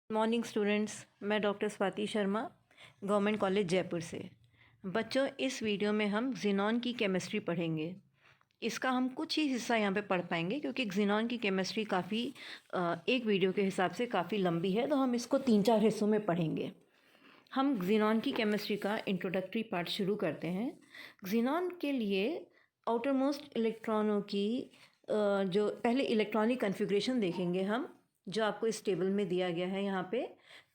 Morning students, मैं doctor Swati Sharma, government college Jaipur से। बच्चों, इस वीडियो में हम ज़ीनॉन की केमिस्ट्री पढ़ेंगे। इसका हम कुछ ही हिस्सा यहाँ पे पढ़ पाएंगे क्योंकि ज़ीनॉन की केमिस्ट्री काफ़ी एक वीडियो के हिसाब से काफ़ी लंबी है, तो हम इसको 3-4 हिस्सों में पढ़ेंगे। हम ज़ीनॉन की केमिस्ट्री का इंट्रोडक्टरी पार्ट शुरू करते हैं। ज़ीनॉन के लिए आउटर मोस्ट इलेक्ट्रॉनों की जो पहले इलेक्ट्रॉनिक कन्फिग्रेशन देखेंगे हम, जो आपको इस टेबल में दिया गया है यहाँ पे,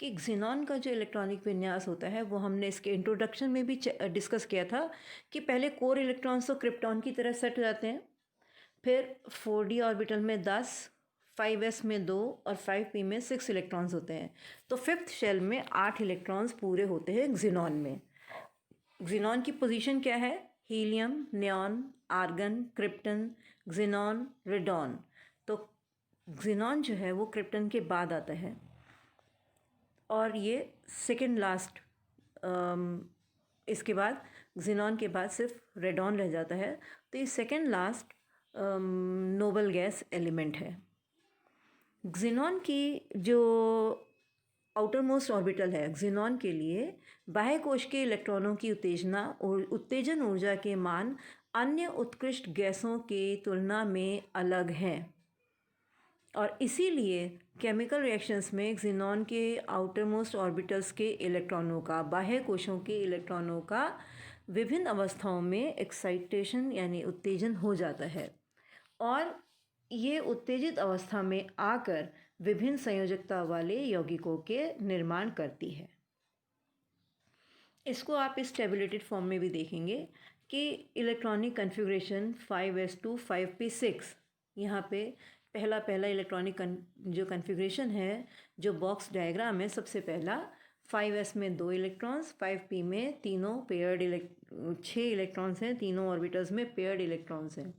कि ज़ीनॉन का जो इलेक्ट्रॉनिक विन्यास होता है वो हमने इसके इंट्रोडक्शन में भी डिस्कस किया था कि पहले कोर इलेक्ट्रॉन्स तो क्रिप्टॉन की तरह सेट हो जाते हैं, फिर 4d ऑर्बिटल में 10, 5s में 2 और 5p में 6 इलेक्ट्रॉन्स होते हैं। तो फिफ्थ शेल में 8 इलेक्ट्रॉन्स पूरे होते हैं ज़ीनॉन में। ज़ीनॉन की पोजीशन क्या है? Helium, neon, argon, krypton, xenon, radon. तो ज़ीनॉन जो है वो क्रिप्टन के बाद आता है और ये सेकेंड लास्ट, इसके बाद ज़ीनॉन के बाद सिर्फ रेडॉन रह जाता है। तो ये second last noble gas element है। ज़ीनॉन की जो आउटर मोस्ट ऑर्बिटल है, ज़ीनॉन के लिए बाह्य कोश के इलेक्ट्रॉनों की उत्तेजना और उत्तेजन ऊर्जा के मान अन्य उत्कृष्ट गैसों के तुलना में अलग हैं और इसीलिए केमिकल रिएक्शंस में ज़ीनॉन के आउटर मोस्ट ऑर्बिटल्स के इलेक्ट्रॉनों का, बाह्य कोशों के इलेक्ट्रॉनों का विभिन्न अवस्थाओं में एक्साइटेशन यानी उत्तेजन हो जाता है और ये उत्तेजित अवस्था में आकर विभिन्न संयोजकता वाले यौगिकों के निर्माण करती है। इसको आप इस टेबुलेटेड फॉर्म में भी देखेंगे कि इलेक्ट्रॉनिक कन्फिग्रेशन 5s2 5p6, यहाँ पे पहला इलेक्ट्रॉनिक जो कन्फिग्रेशन है, जो बॉक्स डायग्राम है, सबसे पहला 5s में 2 इलेक्ट्रॉन्स, 5p में तीनों पेयर्ड 6 इलेक्ट्रॉन्स हैं, तीनों ऑर्बिटल्स में पेयर्ड इलेक्ट्रॉन्स हैं।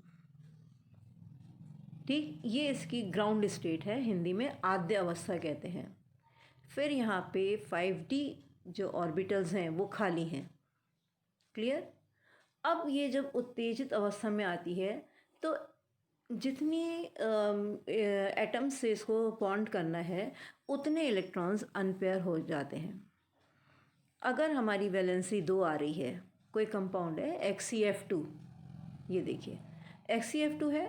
ठीक, ये इसकी ग्राउंड स्टेट है, हिंदी में आद्य अवस्था कहते हैं। फिर यहाँ पे 5d जो ऑर्बिटल्स हैं वो खाली हैं। क्लियर? अब ये जब उत्तेजित अवस्था में आती है तो जितनी एटम्स से इसको बॉन्ड करना है उतने इलेक्ट्रॉन्स अनपेयर हो जाते हैं। अगर हमारी वैलेंसी 2 आ रही है, कोई कंपाउंड है XCF2, ये देखिए XCF2 है,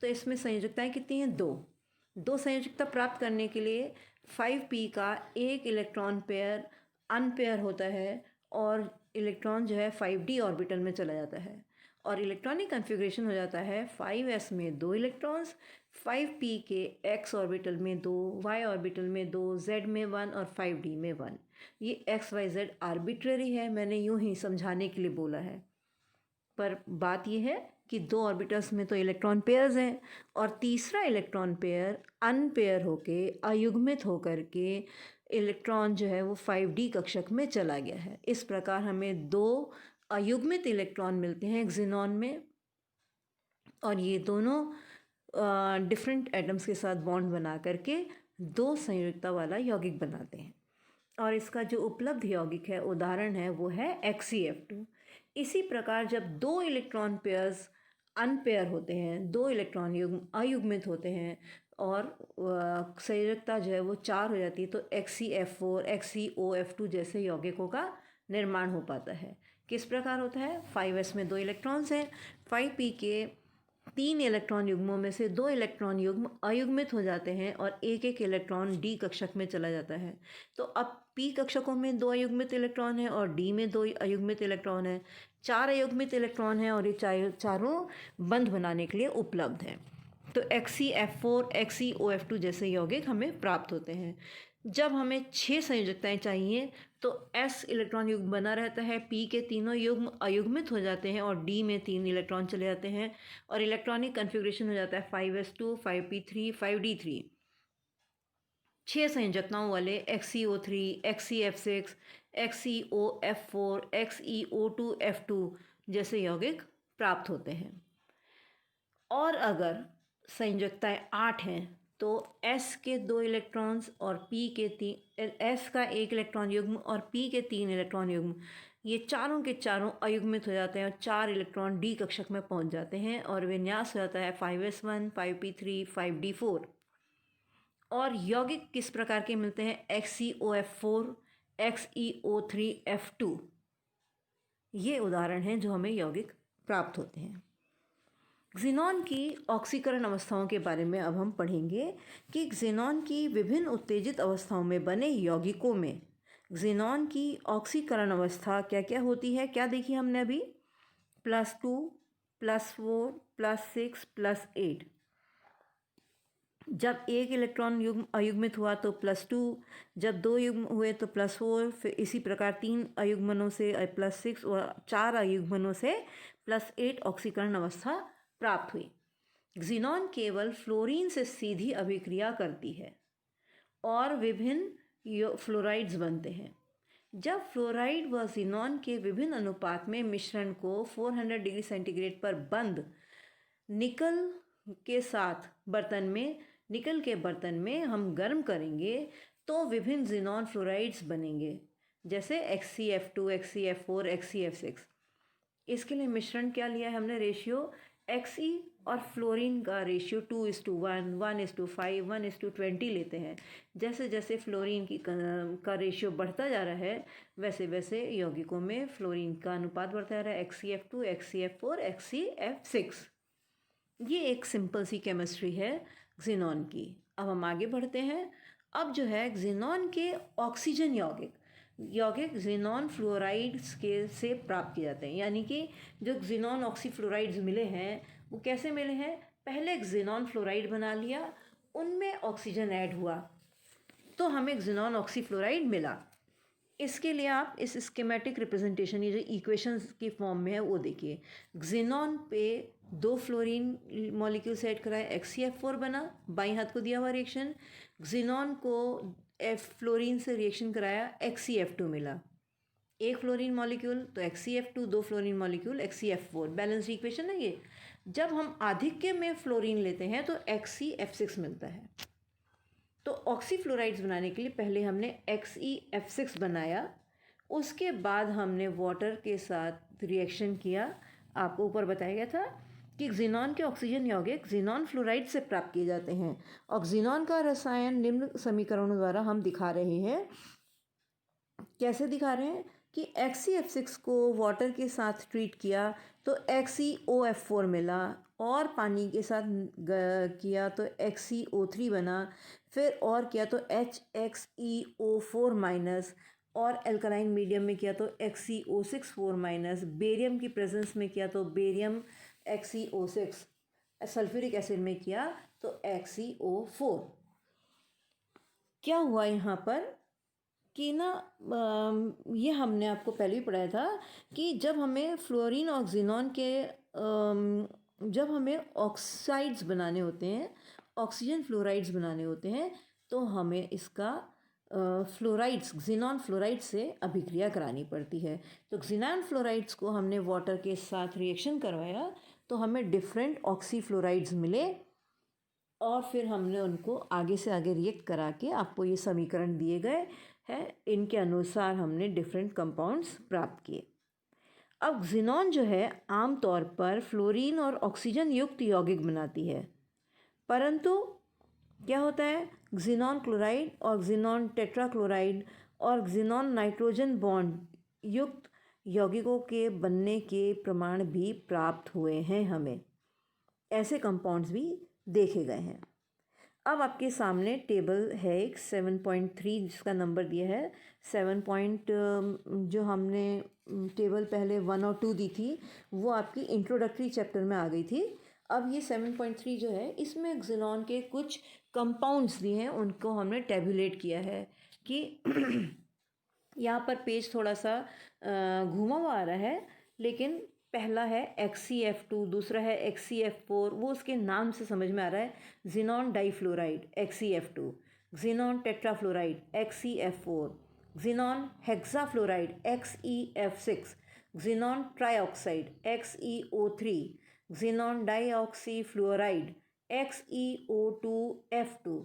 तो इसमें संयोजकताएं कितनी हैं? 2 संयोजकता प्राप्त करने के लिए 5p का एक इलेक्ट्रॉन पेयर अनपेयर होता है और इलेक्ट्रॉन जो है 5d ऑर्बिटल में चला जाता है और इलेक्ट्रॉनिक कन्फिग्रेशन हो जाता है 5s में 2 इलेक्ट्रॉन्स, 5p के x ऑर्बिटल में 2, y ऑर्बिटल में 2, z में 1 और 5d में 1। ये x y z आर्बिट्ररी है, मैंने यूं ही समझाने के लिए बोला है, पर बात यह है कि 2 ऑर्बिटल्स में तो इलेक्ट्रॉन पेयर्स हैं और तीसरा इलेक्ट्रॉन पेयर अनपेयर होके अयुग्मित होकर के इलेक्ट्रॉन जो है वो 5d कक्षक में चला गया है। इस प्रकार हमें 2 अयुग्मित इलेक्ट्रॉन मिलते हैं ज़ीनॉन में और ये दोनों डिफरेंट एटम्स के साथ बॉन्ड बना करके 2 संयोजकता वाला यौगिक बनाते हैं और इसका जो उपलब्ध यौगिक है, उदाहरण है, वो है XCF2। इसी प्रकार जब 2 इलेक्ट्रॉन पेयर्स अनपेयर होते हैं, 2 इलेक्ट्रॉन युग्म अयुग्मित होते हैं और संयोजकता जो है वो 4 हो जाती है, तो XCF4 XCOF2 जैसे यौगिकों का निर्माण हो पाता है। किस प्रकार होता है? 5s में 2 इलेक्ट्रॉन्स हैं, 5p के 3 इलेक्ट्रॉन युग्मों में से 2 इलेक्ट्रॉन युग्म अयुग्मित हो जाते हैं और एक इलेक्ट्रॉन d कक्षक में चला जाता है। तो अब p कक्षकों में 2 अयुग्मित इलेक्ट्रॉन हैं और d में 2 अयुग्मित इलेक्ट्रॉन हैं, 4 अयुग्मित इलेक्ट्रॉन हैं और ये चारों बंध बनाने के लिए उपलब्ध हैं। तो XCF4 XCOF2 जैसे यौगिक हमें प्राप्त होते हैं। जब हमें 6 संयोजकताएं चाहिए तो s इलेक्ट्रॉन युग्म बना रहता है, p के तीनों युग्म अयुग्मित हो जाते हैं और d में 3 इलेक्ट्रॉन चले जाते हैं और इलेक्ट्रॉनिक कन्फिग्रेशन हो जाता है 5s2 5p3 5d3। 6 संयोजकताओं वाले XCO3 XCF6 XCOF4 XeO2F2 जैसे यौगिक प्राप्त होते हैं। और अगर संयोजकताएं 8 हैं तो s के 2 इलेक्ट्रॉन्स और p के 3, s का 1 इलेक्ट्रॉन युग्म और p के 3 इलेक्ट्रॉन युग्म, ये चारों के चारों अयुग्मित हो जाते हैं और 4 इलेक्ट्रॉन d कक्षक में पहुंच जाते हैं और विन्यास हो जाता है 5s1 5p3 5d4। और यौगिक किस प्रकार के मिलते हैं? XeOF4, XeO3F2, ये उदाहरण हैं जो हमें यौगिक प्राप्त होते हैं। ज़ीनॉन की ऑक्सीकरण अवस्थाओं के बारे में अब हम पढ़ेंगे कि ज़ीनॉन की विभिन्न उत्तेजित अवस्थाओं में बने यौगिकों में ज़ीनॉन की ऑक्सीकरण अवस्था क्या क्या होती है। क्या देखी हमने अभी? +2, +4, +6, +8। जब एक इलेक्ट्रॉन युग्म अयुग्मित हुआ तो +2, जब 2 युग्म हुए तो +4, फिर इसी प्रकार 3 अयुग्मनों से +6 और 4 अयुग्मनों से +8 ऑक्सीकरण अवस्था प्राप्त हुई। ज़ीनॉन केवल फ्लोरीन से सीधी अभिक्रिया करती है और विभिन्न फ्लोराइड्स बनते हैं। जब फ्लोराइड व ज़ीनॉन के विभिन्न अनुपात में मिश्रण को 400 डिग्री सेंटीग्रेड पर बंद निकल के बर्तन में हम गर्म करेंगे तो विभिन्न ज़ीनॉन फ्लोराइड्स बनेंगे, जैसे XeF2, XeF4, XeF6। इसके लिए मिश्रण क्या लिया है हमने? रेशियो Xe और फ्लोरीन का रेशियो 2:1, 1:5, 1:20 लेते हैं। जैसे जैसे फ्लोरीन का रेशियो बढ़ता जा रहा है वैसे वैसे यौगिकों में फ्लोरीन का अनुपात बढ़ता जा रहा है। XeF2, XeF4, XeF6। ये एक सिंपल सी केमिस्ट्री है ज़ीनॉन की। अब हम आगे बढ़ते हैं। अब जो है ज़ीनॉन के ऑक्सीजन यौगिक ज़ीनॉन फ्लोराइड्स के से प्राप्त किए जाते हैं। यानी कि जो ज़ीनॉन ऑक्सीफ्लोराइड्स मिले हैं वो कैसे मिले हैं? पहले एक ज़ीनॉन फ्लोराइड बना लिया, उनमें ऑक्सीजन ऐड हुआ तो हमें ज़ीनॉन ऑक्सीफ्लोराइड मिला। इसके लिए आप इस स्कीमेटिक रिप्रेजेंटेशन, ये जो इक्वेशंस की फॉर्म में है वो देखिए। ज़ीनॉन पे 2 फ्लोरीन मॉलिक्यूल्स ऐड कराए, XeF4 बना, बाईं हाथ को दिया हुआ रिएक्शन। ज़ीनॉन को फ्लोरीन से रिएक्शन कराया, XeF2 मिला। 1 फ्लोरीन मॉलिक्यूल तो XeF2, 2 fluorine molecule XeF4, balance equation है ये। जब हम आधिक्य में फ्लोरीन लेते हैं तो XeF6 मिलता है। तो ऑक्सीफ्लोराइड्स बनाने के लिए पहले हमने XeF6 बनाया, उसके बाद हमने वाटर के साथ रिएक्शन किया। आपको ऊपर बताया गया था कि ज़ीनॉन के ऑक्सीजन यौगिक ज़ीनॉन फ्लोराइड से प्राप्त किए जाते हैं और ज़ीनॉन का रसायन निम्न समीकरणों द्वारा हम दिखा रहे हैं। कैसे दिखा रहे हैं कि XeF6 को वाटर के साथ ट्रीट किया तो XeOF4 मिला, और पानी के साथ किया तो XeO3 बना, फिर और किया तो HXeO4 माइनस, और एल्कलाइन मीडियम में किया तो XeO6 माइनस, बेरियम की प्रेजेंस में किया तो बेरियम XeO6, सल्फ्यूरिक एसिड में किया तो XeO4। क्या हुआ यहाँ पर कि ना, ये हमने आपको पहले ही पढ़ाया था कि जब हमें फ्लोरीन और ज़ीनॉन के जब हमें ऑक्साइड्स बनाने होते हैं, ऑक्सीजन फ्लोराइड्स बनाने होते हैं, तो हमें इसका फ्लोराइड्स ज़ीनॉन फ्लोराइड से अभिक्रिया करानी पड़ती है। तो ज़ीनॉन फ्लोराइड्स को हमने वाटर के साथ रिएक्शन करवाया तो हमें डिफरेंट ऑक्सी फ्लोराइड्स मिले, और फिर हमने उनको आगे से आगे रिएक्ट करा के आपको ये समीकरण दिए गए हैं, इनके अनुसार हमने डिफरेंट कंपाउंड्स प्राप्त किए। अब ज़ीनॉन जो है आमतौर पर फ्लोरीन और ऑक्सीजन युक्त यौगिक बनाती है, परंतु क्या होता है, ज़ीनॉन क्लोराइड और ज़ीनॉन टेट्राक्लोराइड और ज़ीनॉन नाइट्रोजन बॉन्ड युक्त यौगिकों के बनने के प्रमाण भी प्राप्त हुए हैं। हमें ऐसे कंपाउंड्स भी देखे गए हैं। अब आपके सामने टेबल है एक 7.3 जिसका नंबर दिया है 7. जो हमने टेबल पहले 1 और 2 दी थी वो आपकी इंट्रोडक्टरी चैप्टर में आ गई थी। अब ये 7.3 जो है इसमें ज़ीनॉन के कुछ कंपाउंड्स दिए हैं, उनको हमने टैबुलेट किया है कि यहाँ पर पेज थोड़ा सा घुमा हुआ आ रहा है, लेकिन पहला है XeF2, दूसरा है XeF4, वो उसके नाम से समझ में आ रहा है। Xenon difluoride XeF2, xenon tetrafluoride XeF4, xenon hexafluoride XeF6, xenon trioxide XeO3, xenon dioxyfluoride XeO2F2,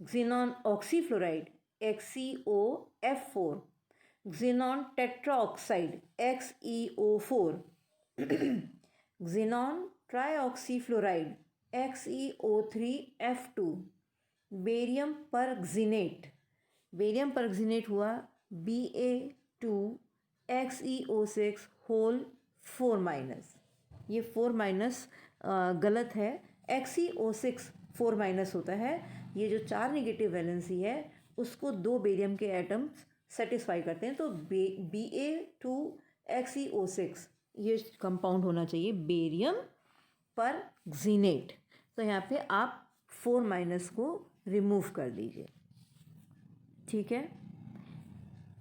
xenon oxyfluoride XeOF4, xenon tetroxide XeO4, xenon trioxyfluoride XeO3F2, barium perxenate, barium perxenate हुआ Ba2XeO6 होल 4-, ये 4- गलत है। XeO6 4- होता है। ये जो 4 negative valency है उसको 2 बेरियम के एटम्स सेटिस्फाई करते हैं, तो Ba2XeO6 ये कंपाउंड होना चाहिए बेरियम परक्सिनेट। तो यहाँ पे आप 4- को रिमूव कर दीजिए, ठीक है।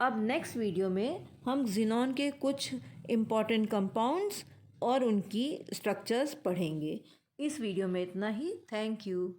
अब नेक्स्ट वीडियो में हम ज़ीनॉन के कुछ इम्पॉर्टेंट कंपाउंड्स और उनकी स्ट्रक्चर्स पढ़ेंगे। इस वीडियो में इतना ही। Thank you.